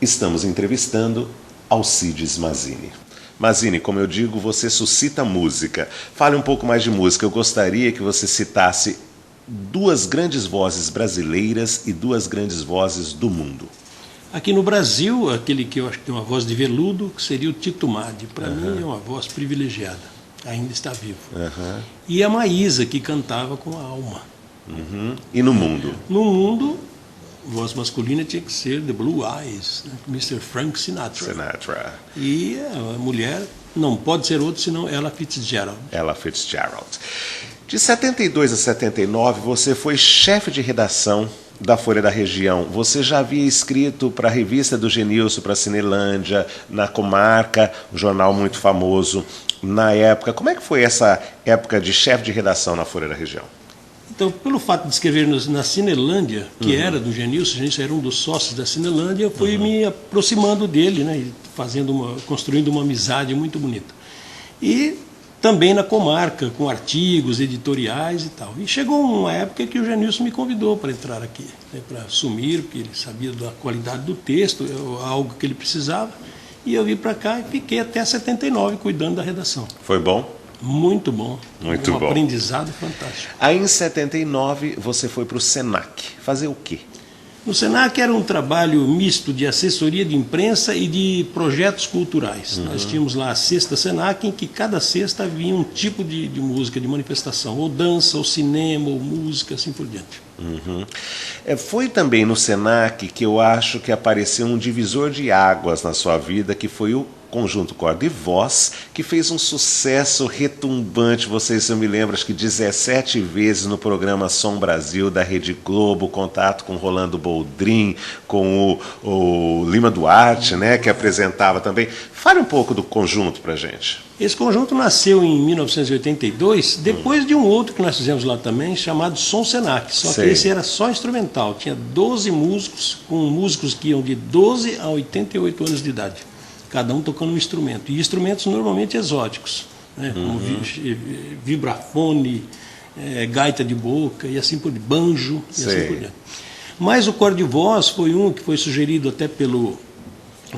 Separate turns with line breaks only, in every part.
Estamos entrevistando Alcides Mazini. Mazini, como eu digo, você suscita música. Fale um pouco mais de música. Eu gostaria que você citasse duas grandes vozes brasileiras e duas grandes vozes do mundo.
Aqui no Brasil, aquele que eu acho que tem uma voz de veludo, que seria o Tito Maddi. Para mim é uma voz privilegiada, ainda está vivo. E a Maísa, que cantava com a alma.
E no mundo?
No mundo, voz masculina tinha que ser The Blue Eyes, né? Mr. Frank Sinatra. E a mulher não pode ser outra senão Ella Fitzgerald.
Ella Fitzgerald. De 72 a 79, você foi chefe de redação da Folha da Região. Você já havia escrito para a revista do Genilson, para a Cinelândia, na Comarca, um jornal muito famoso na época. Como é que foi essa época de chefe de redação na Folha da Região?
Então, pelo fato de escrever na Cinelândia, que era do Genilson, o Genilson era um dos sócios da Cinelândia, eu fui me aproximando dele, né, construindo uma amizade muito bonita. E também na Comarca, com artigos, editoriais e tal. E chegou uma época que o Genilson me convidou para entrar aqui, né, para assumir, porque ele sabia da qualidade do texto, algo que ele precisava. E eu vim para cá e fiquei até 79 cuidando da redação.
Foi bom?
Muito bom.
Muito bom.
Aprendizado fantástico.
Aí em 79 você foi para o Senac. Fazer o quê?
No Senac era um trabalho misto de assessoria de imprensa e de projetos culturais. Nós tínhamos lá a Sexta Senac, em que cada sexta havia um tipo de música, de manifestação, ou dança, ou cinema, ou música, assim por diante.
Foi também no Senac que eu acho que apareceu um divisor de águas na sua vida, que foi o Conjunto Corda e Voz, que fez um sucesso retumbante. Vocês, eu me lembro, acho que 17 vezes no programa Som Brasil da Rede Globo, contato com Rolando Boldrin, com o Lima Duarte, né, que apresentava também. Fale um pouco do conjunto pra gente.
Esse conjunto nasceu em 1982, depois de um outro que nós fizemos lá também, chamado Som Senac. Só que esse era só instrumental. Tinha 12 músicos, com músicos que iam de 12 a 88 anos de idade. Cada um tocando um instrumento. E instrumentos normalmente exóticos, né? Como vibrafone, gaita de boca, e assim por diante, banjo, e assim por diante. Mas o corda de voz foi um que foi sugerido até pelo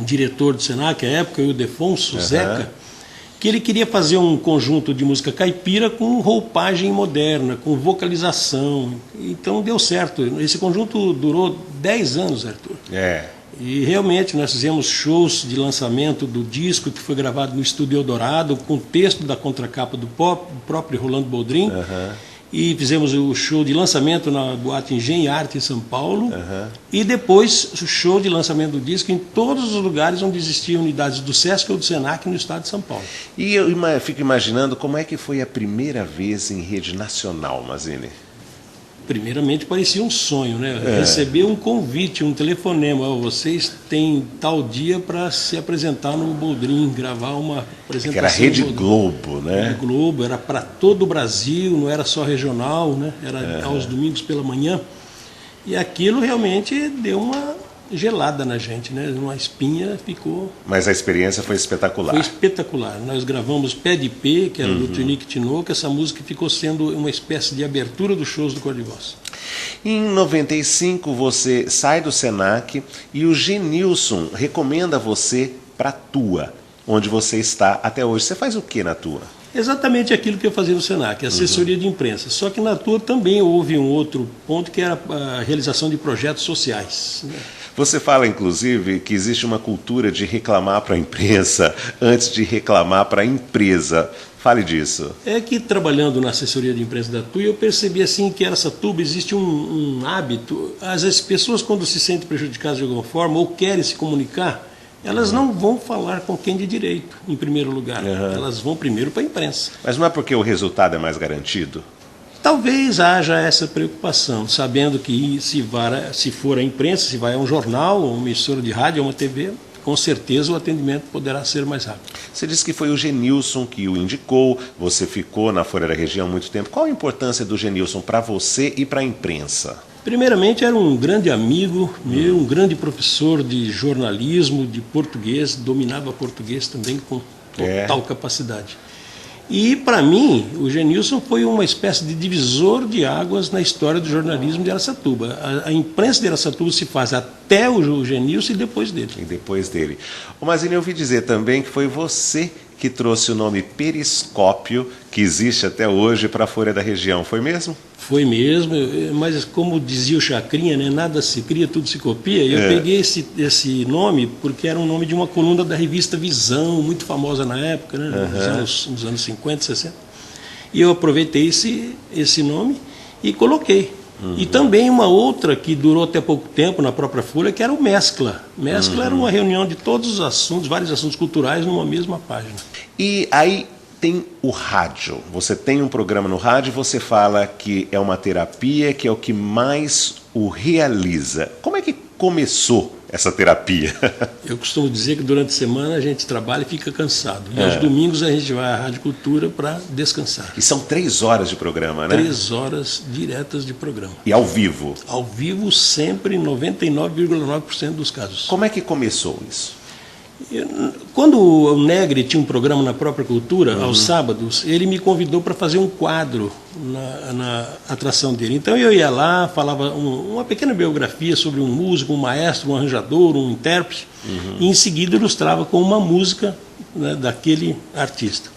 diretor do Senac, à época, o Ildefonso Zeca, que ele queria fazer um conjunto de música caipira com roupagem moderna, com vocalização. Então deu certo. Esse conjunto durou 10 anos, Arthur. E realmente nós fizemos shows de lançamento do disco, que foi gravado no Estúdio Eldorado, com texto da contracapa do próprio Rolando Boldrin. E fizemos o show de lançamento na Boate Engenho Arte em São Paulo. E depois o show de lançamento do disco em todos os lugares onde existiam unidades do Sesc ou do Senac no estado de São Paulo.
E eu fico imaginando como é que foi a primeira vez em rede nacional, Mazini.
Primeiramente parecia um sonho, né? Receber um convite, um telefonema. Vocês têm tal dia para se apresentar no Boldrin, gravar uma apresentação.
Que era Rede Globo, né?
Rede Globo, era para todo o Brasil, não era só regional, né? Era aos domingos pela manhã. E aquilo realmente deu uma gelada na gente, né? Uma espinha ficou...
Mas a experiência foi espetacular.
Foi espetacular. Nós gravamos Pé de P, que era do Tunique Tinoco. Essa música ficou sendo uma espécie de abertura dos shows do Corda de Voz.
Em 95 você sai do Senac e o Genilson recomenda você para a Tua, onde você está até hoje. Você faz o que na Tua?
Exatamente aquilo que eu fazia no Senac, assessoria de imprensa. Só que na Tua também houve um outro ponto, que era a realização de projetos sociais, né?
Você fala, inclusive, que existe uma cultura de reclamar para a imprensa antes de reclamar para a empresa. Fale disso.
É que trabalhando na assessoria de imprensa da TUI, eu percebi assim que nessa Tuba existe um hábito. As pessoas, quando se sentem prejudicadas de alguma forma ou querem se comunicar, elas não vão falar com quem de direito, em primeiro lugar. Elas vão primeiro para a imprensa.
Mas não é porque o resultado é mais garantido?
Talvez haja essa preocupação, sabendo que se for a imprensa, se vai a um jornal, uma emissora de rádio, uma TV, com certeza o atendimento poderá ser mais rápido.
Você disse que foi o Genilson que o indicou, você ficou na Folha da Região há muito tempo. Qual a importância do Genilson para você e para a imprensa?
Primeiramente, era um grande amigo meu, um grande professor de jornalismo, de português, dominava português também com total capacidade. E, para mim, o Genilson foi uma espécie de divisor de águas na história do jornalismo de Araçatuba. A imprensa de Araçatuba se faz até o Genilson e depois dele.
E depois dele. Ô Mazini, eu ouvi dizer também que foi você que trouxe o nome Periscópio, que existe até hoje, para a Folha da Região. Foi mesmo?
Foi mesmo, mas como dizia o Chacrinha, né, nada se cria, tudo se copia. Eu peguei esse nome porque era um nome de uma coluna da revista Visão, muito famosa na época, né, nos anos 50, 60. E eu aproveitei esse nome e coloquei. E também uma outra que durou até pouco tempo na própria Folha, que era o Mescla. Mescla era uma reunião de todos os assuntos, vários assuntos culturais, numa mesma página.
E aí tem o rádio. Você tem um programa no rádio, você fala que é uma terapia, que é o que mais o realiza. Como é que começou essa terapia?
Eu costumo dizer que durante a semana a gente trabalha e fica cansado. E aos domingos a gente vai à Rádio Cultura para descansar.
E são 3 horas de programa, né?
3 horas diretas de programa.
E ao vivo?
Ao vivo sempre, em 99,9% dos casos.
Como é que começou isso?
Quando o Negri tinha um programa na própria Cultura, aos sábados, ele me convidou para fazer um quadro na atração dele. Então eu ia lá, falava uma pequena biografia sobre um músico, um maestro, um arranjador, um intérprete, e em seguida ilustrava com uma música, né, daquele artista.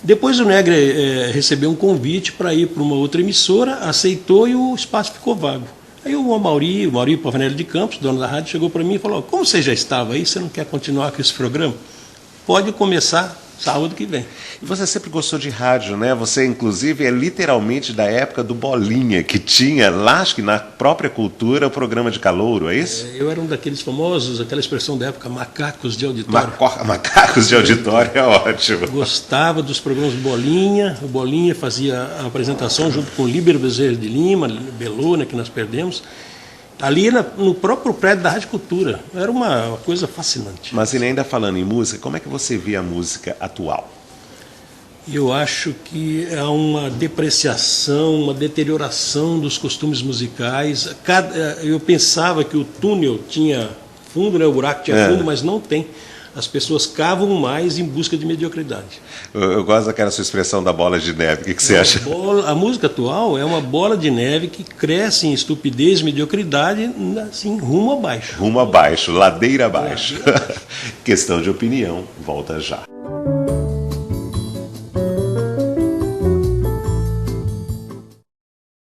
Depois o Negri recebeu um convite para ir para uma outra emissora, aceitou e o espaço ficou vago. Aí o Mauri Pavanelli de Campos, dono da rádio, chegou para mim e falou: como você já estava aí, você não quer continuar com esse programa? Pode começar sábado que vem.
E você sempre gostou de rádio, né? Você, inclusive, é literalmente da época do Bolinha, que tinha lá, acho que na própria Cultura, o programa de calouro, é isso?
Eu era um daqueles famosos, aquela expressão da época, macacos de auditório.
Macacos de auditório é ótimo.
Gostava dos programas do Bolinha. O Bolinha fazia a apresentação junto com o Líbero Bezerra de Lima, Belô, né, que nós perdemos. Ali no próprio prédio da Rádio Cultura. Era uma coisa fascinante.
Mas ele ainda falando em música, como é que você vê a música atual?
Eu acho que há uma depreciação, uma deterioração dos costumes musicais. Eu pensava que o túnel tinha fundo, né? O buraco tinha fundo, mas não tem. As pessoas cavam mais em busca de mediocridade.
Eu gosto daquela sua expressão da bola de neve. O que você acha?
A música atual é uma bola de neve que cresce em estupidez, mediocridade, assim, rumo abaixo.
Rumo abaixo, ladeira abaixo. Questão de opinião, volta já.